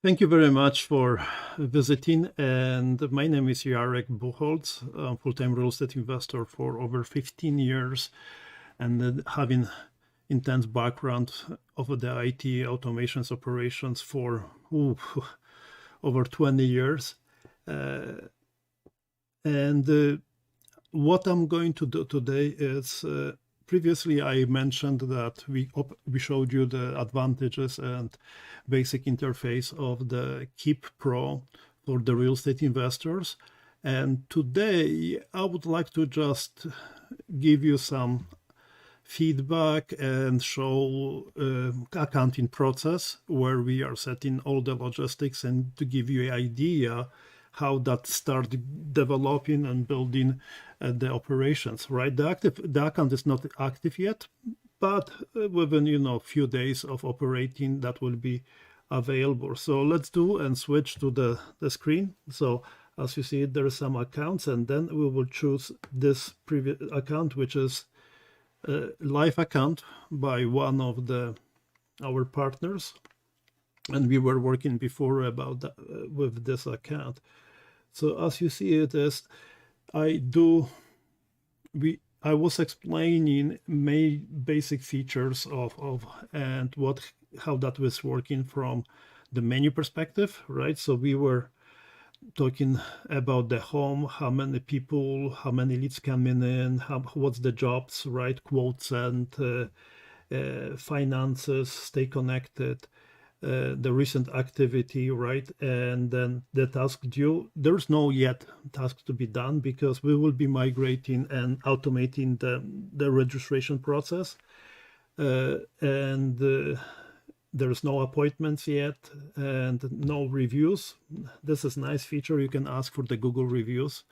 Thank you very much for visiting. And my name is Jarek Buchholz. I'm full-time real estate investor for over 15 years and having intense background of the IT automations operations for over 20 years. What I'm going to do today is previously I mentioned that we showed you the advantages and basic interface of the Keap Pro for the real estate investors. And today I would like to just give you some feedback and show accounting process where we are setting all the logistics and to give you an idea how that started developing and building the operations, right? The account is not active yet, but within a few days of operating, that will be available. So let's do and switch to the screen. So as you see, there are some accounts, and then we will choose this previous account, which is a live account by one of our partners. And we were working before about that, with this account. So as you see it is, I was explaining main basic features of and how that was working from the menu perspective, right? So we were talking about the home, how many people, how many leads coming in, what's the jobs, right? Quotes and finances, stay connected. The recent activity, right? And then the task due. There's no yet task to be done because we will be migrating and automating the registration process. There's no appointments yet and no reviews. This is a nice feature. You can ask for the Google reviews,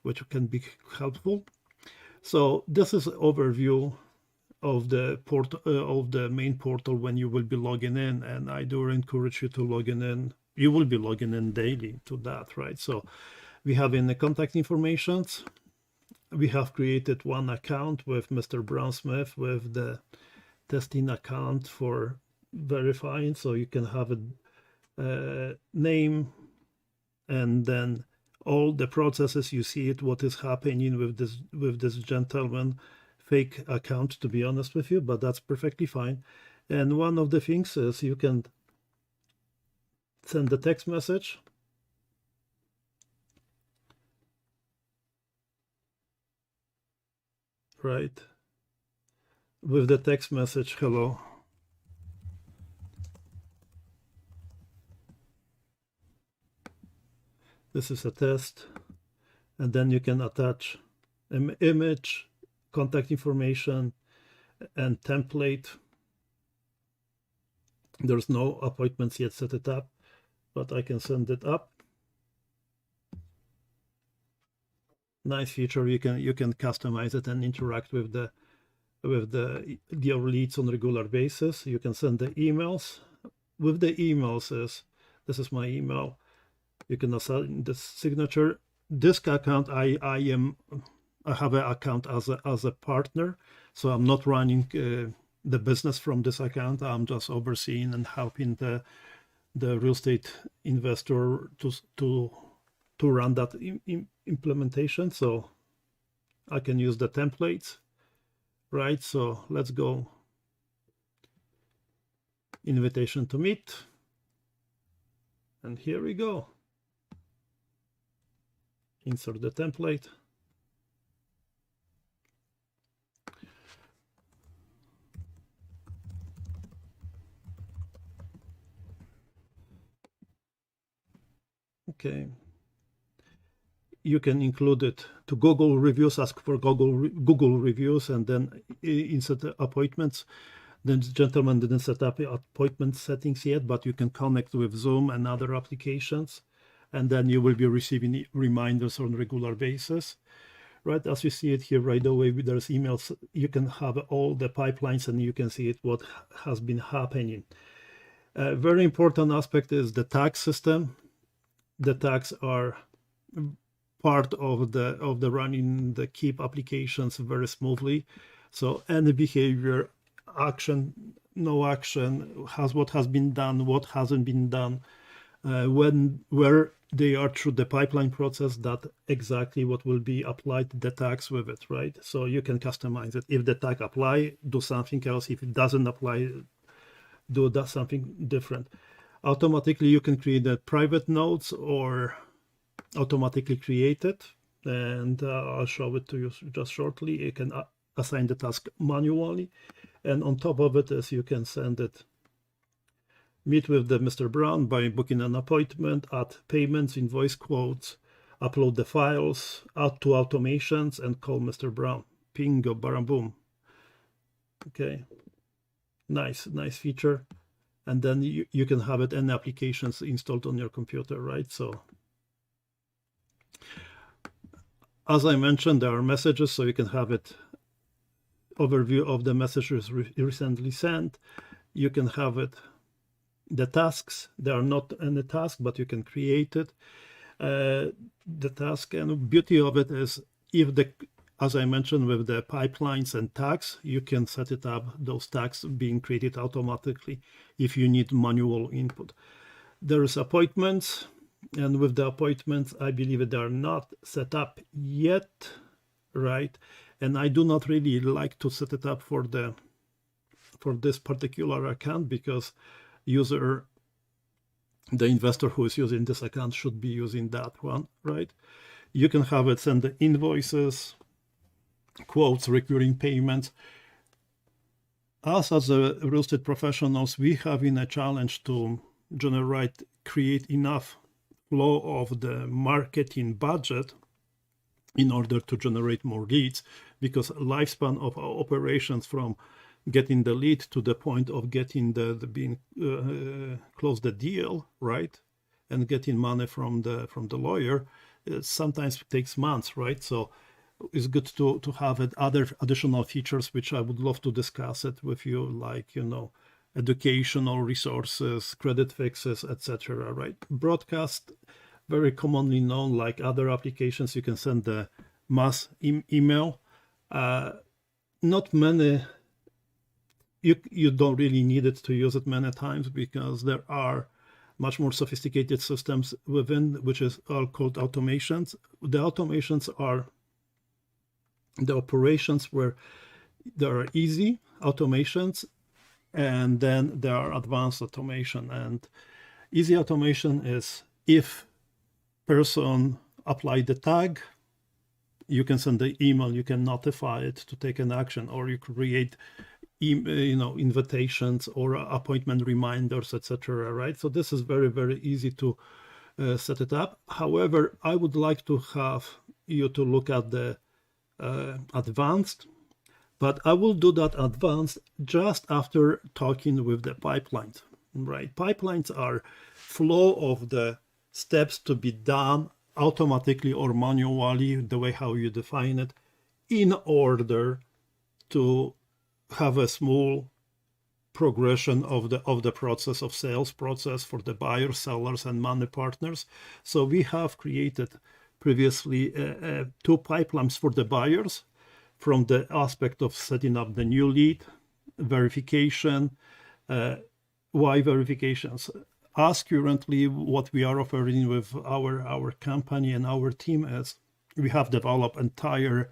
which can be helpful. So this is an overview of the main portal when you will be logging in, and I do encourage you to log in. You will be logging in daily to that, right? So we have in the contact informations, we have created one account with Mr. Brown Smith with the testing account for verifying, so you can have a name and then all the processes. You see it, what is happening with this gentleman. Fake account, to be honest with you, but that's perfectly fine. And one of the things is you can send the text message, right? With the text message, hello. This is a test. And then you can attach an image, contact information, and template. There's no appointments yet set it up, but I can send it up. Nice feature. You can customize it and interact with your leads on a regular basis. You can send the emails. With the emails this is my email. You can assign the signature. This account I have an account as a partner, so I'm not running the business from this account. I'm just overseeing and helping the real estate investor to run that implementation. So I can use the templates, right? So let's go. Invitation to meet, and here we go. Insert the template. Okay. You can include it to Google reviews, ask for Google reviews, and then insert the appointments. The gentleman didn't set up appointment settings yet, but you can connect with Zoom and other applications, and then you will be receiving reminders on a regular basis. Right, as you see it here right away, there's emails. You can have all the pipelines and you can see it, what has been happening. A very important aspect is the tax system. The tags are part of the running the Keap applications very smoothly. So any behavior, action, no action, what has been done, what hasn't been done, where they are through the pipeline process, that exactly what will be applied the tags with it, right? So you can customize it. If the tag apply, do something else. If it doesn't apply, do that something different. Automatically, you can create the private nodes or automatically create it, and I'll show it to you just shortly. You can assign the task manually, and on top of it is you can send it. Meet with the Mr. Brown by booking an appointment, add payments, invoice quotes, upload the files, add to automations, and call Mr. Brown. Bingo, bam, boom. Okay, nice feature. And then you can have it any applications installed on your computer, right? So as I mentioned, there are messages, so you can have it overview of the messages recently sent. You can have it the tasks. There are not any task, but you can create it. The task, and the beauty of it is if the, as I mentioned with the pipelines and tags, you can set it up, those tags being created automatically if you need manual input. There is appointments, and with the appointments, I believe they are not set up yet, right? And I do not really like to set it up for this particular account, because the investor who is using this account should be using that one, right? You can have it send the invoices, quotes, recurring payments. Us as a real estate professionals, we have in a challenge to create enough flow of the marketing budget in order to generate more leads, because lifespan of our operations from getting the lead to the point of getting close the deal, right, and getting money from the lawyer, it sometimes takes months, right? So it's good to have other additional features, which I would love to discuss it with you, like, educational resources, credit fixes, etc., right? Broadcast, very commonly known, like other applications, you can send the mass email. Not many, you don't really need it to use it many times, because there are much more sophisticated systems within, which is all called automations. The automations are the operations where there are easy automations, and then there are advanced automation. And easy automation is if person apply the tag, you can send the email, you can notify it to take an action, or you create invitations or appointment reminders, etc., right? So this is very, very easy to set it up. However, I would like to have you to look at the advanced, but I will do that advanced just after talking with the pipelines, right? Pipelines are flow of the steps to be done automatically or manually, the way how you define it, in order to have a small progression of the process of sales process for the buyers, sellers, and money partners. So we have created previously 2 pipelines for the buyers, from the aspect of setting up the new lead, verification. Why verifications? As currently what we are offering with our company and our team is we have developed entire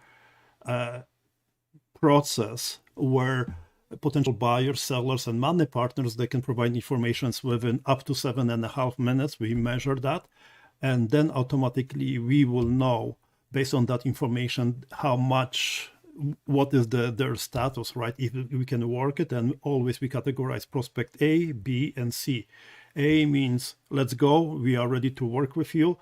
process where potential buyers, sellers, and money partners, they can provide information within up to 7.5 minutes. We measure that, and then automatically we will know based on that information what is their status, right? If we can work it, and always we categorize prospect A, B, and C. A means let's go, we are ready to work with you.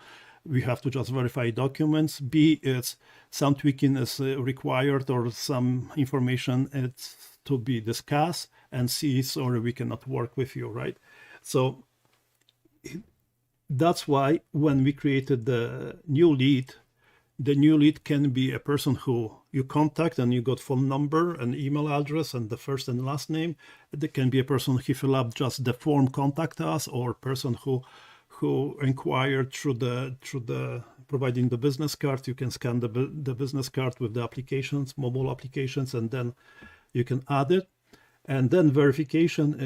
We have to just verify documents. B is some tweaking is required, or some information it's to be discussed. And C is sorry, we cannot work with you, right? So that's why when we created the new lead can be a person who you contact and you got phone number and email address and the first and last name. It can be a person who fill up just the form, contact us, or person who inquired through the providing the business card. You can scan the business card with the applications, mobile applications, and then you can add it. And then verification,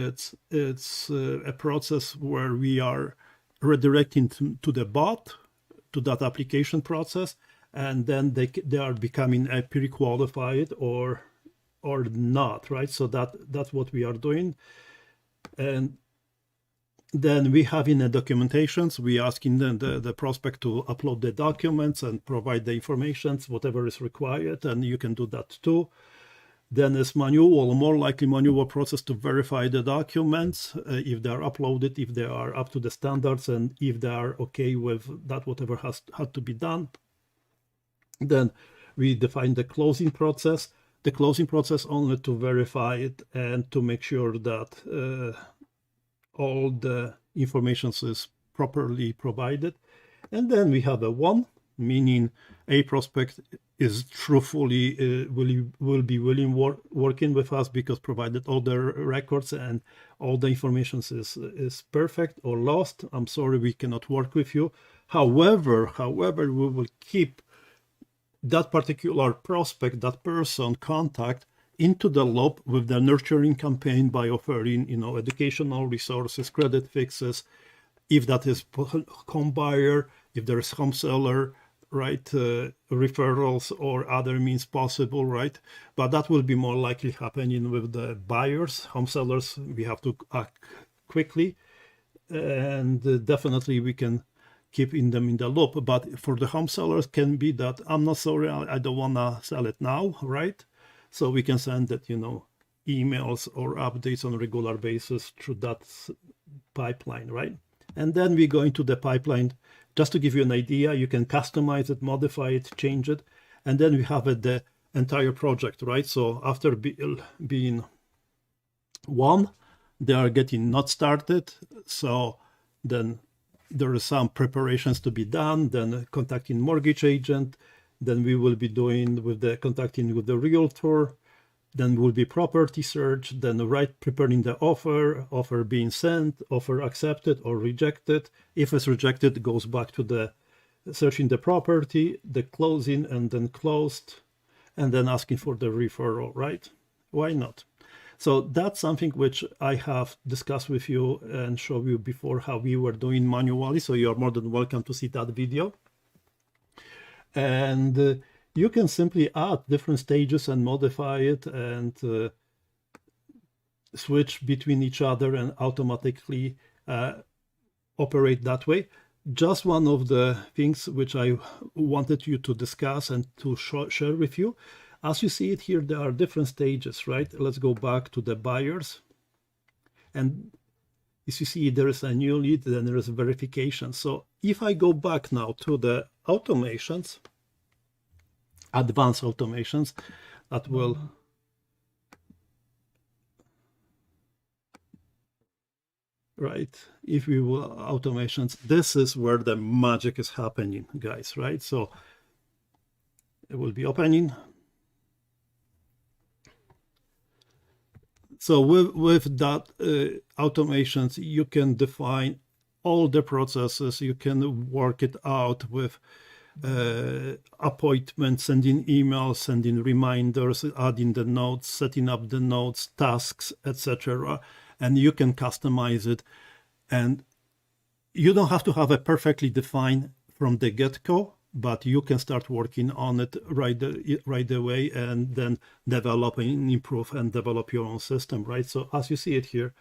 it's a process where we are redirecting to the bot, to that application process, and then they are becoming pre-qualified or not, right? So that's what we are doing. And then we have in the documentations, we asking the prospect to upload the documents and provide the information, whatever is required, and you can do that too. Then it's manual, more likely manual process to verify the documents, if they are uploaded, if they are up to the standards, and if they are okay with that, whatever had to be done. Then we define the closing process. The closing process only to verify it and to make sure that all the information is properly provided. And then we have a one, meaning a prospect is truthfully will be willing working with us because provided all the records and all the information is perfect or lost. I'm sorry, we cannot work with you. However, we will keep that particular prospect, that person contact into the loop with the nurturing campaign by offering, educational resources, credit fixes, if that is home buyer, if there is home seller, right, referrals or other means possible, right? But that will be more likely happening with the buyers. Home sellers, we have to act quickly, and definitely we can keep them in the loop. But for the home sellers, can be that I'm not sorry, I don't want to sell it now, right? So we can send that, emails or updates on a regular basis through that pipeline, right? And then we go into the pipeline. Just to give you an idea, you can customize it, modify it, change it, and then we have the entire project, right? So after being one, they are getting not started. So then there are some preparations to be done, then contacting mortgage agent, then we will be doing contacting with the realtor, then will be property search, then preparing the offer being sent, offer accepted or rejected. If it's rejected, it goes back to the searching the property, the closing, and then closed, and then asking for the referral, right? Why not? So that's something which I have discussed with you and showed you before how we were doing manually. So you are more than welcome to see that video. And you can simply add different stages and modify it and switch between each other and automatically operate that way. Just one of the things which I wanted you to discuss and to share with you. As you see it here, there are different stages, right? Let's go back to the buyers. And as you see, there is a new lead, then there is verification. So if I go back now to the automations, advanced automations, that will right, if we will automations, this is where the magic is happening, guys, right? So it will be opening. So with that automations, you can define all the processes. You can work it out with appointments, sending emails, sending reminders, adding the notes, setting up the notes, tasks, etc. And you can customize it. And you don't have to have it perfectly defined from the get-go, but you can start working on it right away and then develop and improve and develop your own system, right? So as you see it here,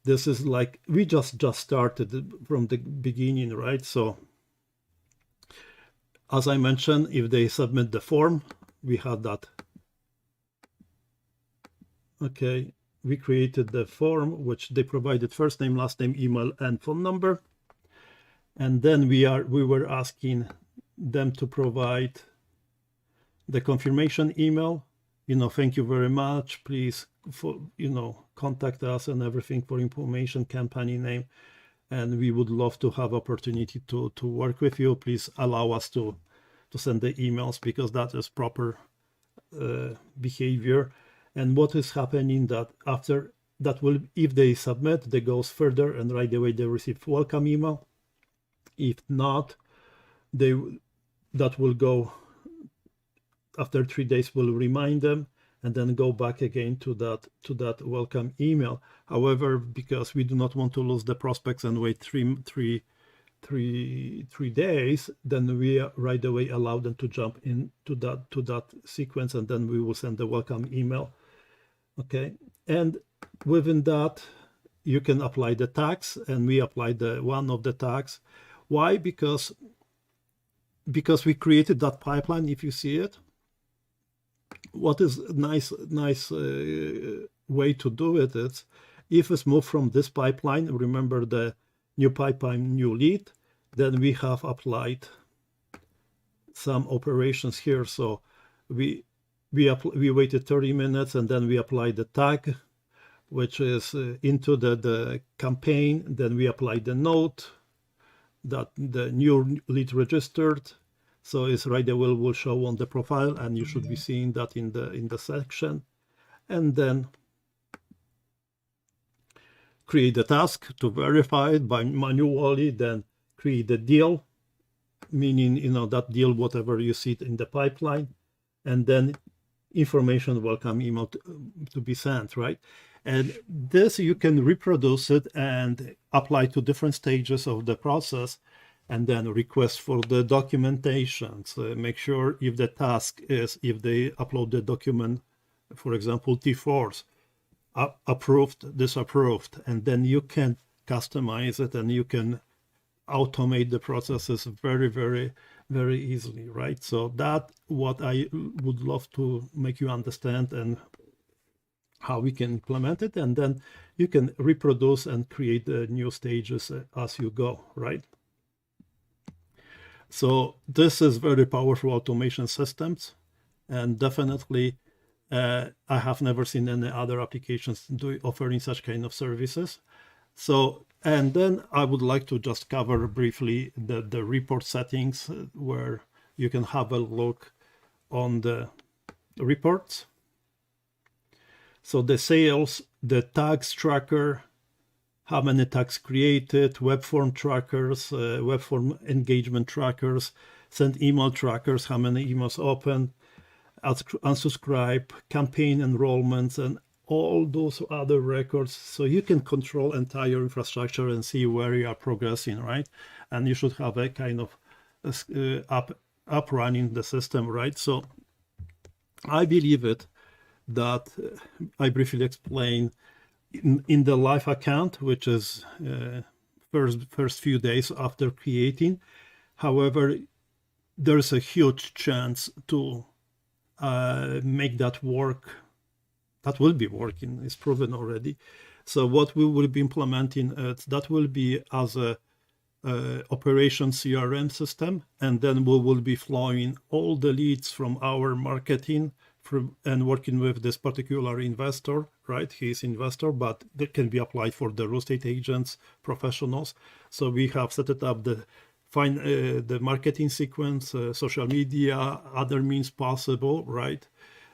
this is like we just started from the beginning, right? So as I mentioned, if they submit the form, we had that. Okay, we created the form, which they provided first name, last name, email, and phone number. And then we were asking them to provide the confirmation email, thank you very much, please contact us and everything for information, company name, and we would love to have opportunity to work with you. Please allow us to send the emails because that is proper behavior. And what is happening that after that will, if they submit, they goes further and right away they receive welcome email. If not, that will go after 3 days, will remind them and then go back again to that welcome email. However, because we do not want to lose the prospects and wait three three days, then we right away allow them to jump into that sequence, and then we will send the welcome email. Okay, and within that you can apply the tags, and we apply the one of the tags. Why? Because we created that pipeline. If you see it, what is nice way to do it is, if it's moved from this pipeline, remember the new pipeline, new lead, then we have applied some operations here. So we waited 30 minutes, and then we applied the tag, which is into the campaign. Then we applied the note that the new lead registered. So it's right away will show on the profile, and you should be seeing that in the section. And then create the task to verify it by manually, then create the deal, meaning, that deal, whatever you see it in the pipeline, and then information welcome email to be sent, right? And this, you can reproduce it and apply to different stages of the process, and then request for the documentation. So make sure if the task is, if they upload the document, for example, T4s, approved, disapproved, and then you can customize it, and you can automate the processes very, very, very easily, right? So that what I would love to make you understand, and how we can implement it, and then you can reproduce and create new stages as you go, right? So this is very powerful automation systems, and definitely I have never seen any other applications offering such kind of services. So, and then I would like to just cover briefly the report settings, where you can have a look on the reports. So the sales, the tags tracker, how many tags created, web form trackers, web form engagement trackers, sent email trackers, how many emails open, unsubscribe, campaign enrollments, and all those other records. So you can control entire infrastructure and see where you are progressing, right? And you should have a kind of up running the system, right? So I believe it that I briefly explain in the live account, which is first few days after creating. However, there's a huge chance to make that work. That will be working, it's proven already. So what we will be implementing, that will be as a operation CRM system, and then we will be flowing all the leads from our marketing and working with this particular investor, right? He's investor, but that can be applied for the real estate agents, professionals. So we have set it up the marketing sequence, social media, other means possible, right?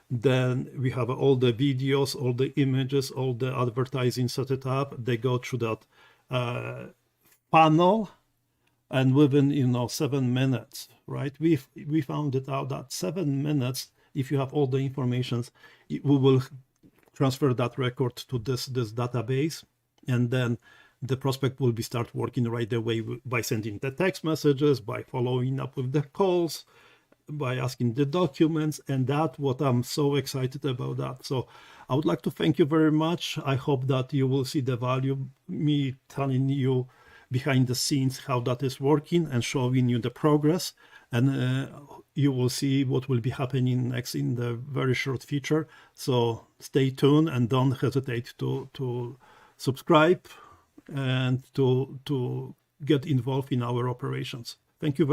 Then we have all the videos, all the images, all the advertising set it up. They go through that funnel, and within 7 minutes, right? We found it out that 7 minutes, if you have all the information, we will transfer that record to this database, and then the prospect will be start working right away by sending the text messages, by following up with the calls, by asking the documents, and that's what I'm so excited about that. So I would like to thank you very much. I hope that you will see the value, me telling you behind the scenes how that is working and showing you the progress, and you will see what will be happening next in the very short future. So stay tuned and don't hesitate to subscribe and to get involved in our operations. Thank you very much.